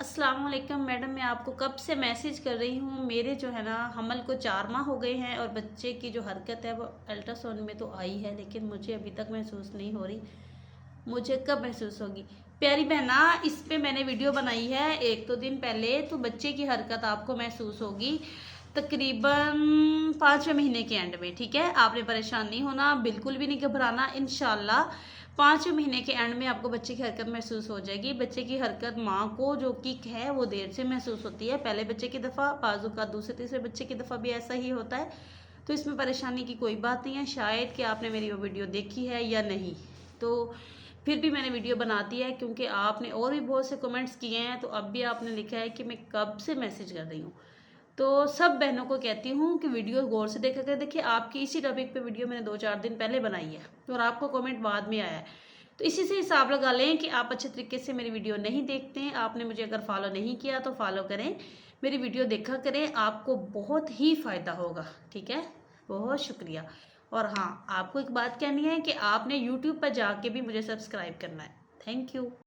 अस्सलाम वालेकुम मैडम, मैं आपको कब से मैसेज कर रही हूँ। मेरे जो है ना हमल को 4 माह हो गए हैं और बच्चे की जो हरकत है वो अल्ट्रासाउंड में तो आई है, लेकिन मुझे अभी तक महसूस नहीं हो रही। मुझे कब महसूस होगी? प्यारी बहना, इस पे मैंने वीडियो बनाई है 1-2 दिन पहले। तो बच्चे की हरकत आपको महसूस होगी तकरीबन 5वें महीने के एंड में। ठीक है, आपने परेशान नहीं होना, बिल्कुल भी नहीं घबराना। इंशाल्लाह 5वें महीने के एंड में आपको बच्चे की हरकत महसूस हो जाएगी। बच्चे की हरकत माँ को जो किक है वो देर से महसूस होती है, पहले बच्चे की दफ़ा, बाजू का दूसरे तीसरे बच्चे की दफ़ा भी ऐसा ही होता है। तो इसमें परेशानी की कोई बात नहीं है। शायद कि आपने मेरी वो वीडियो देखी है या नहीं, तो फिर भी मैंने वीडियो बना दी है क्योंकि आपने और भी बहुत से कमेंट्स किए हैं। तो अब भी आपने लिखा है कि मैं कब से मैसेज कर रही हूँ। तो सब बहनों को कहती हूँ कि वीडियो गौर से देखा कर। देखिए, आपकी इसी टॉपिक पे वीडियो मैंने 2-4 दिन पहले बनाई है और आपको कमेंट बाद में आया है। तो इसी से हिसाब लगा लें कि आप अच्छे तरीके से मेरी वीडियो नहीं देखते हैं। आपने मुझे अगर फॉलो नहीं किया तो फॉलो करें, मेरी वीडियो देखा करें, आपको बहुत ही फ़ायदा होगा। ठीक है, बहुत शुक्रिया। और हाँ, आपको एक बात कहनी है कि आपने यूट्यूब पर जाके भी मुझे सब्सक्राइब करना है। Thank you.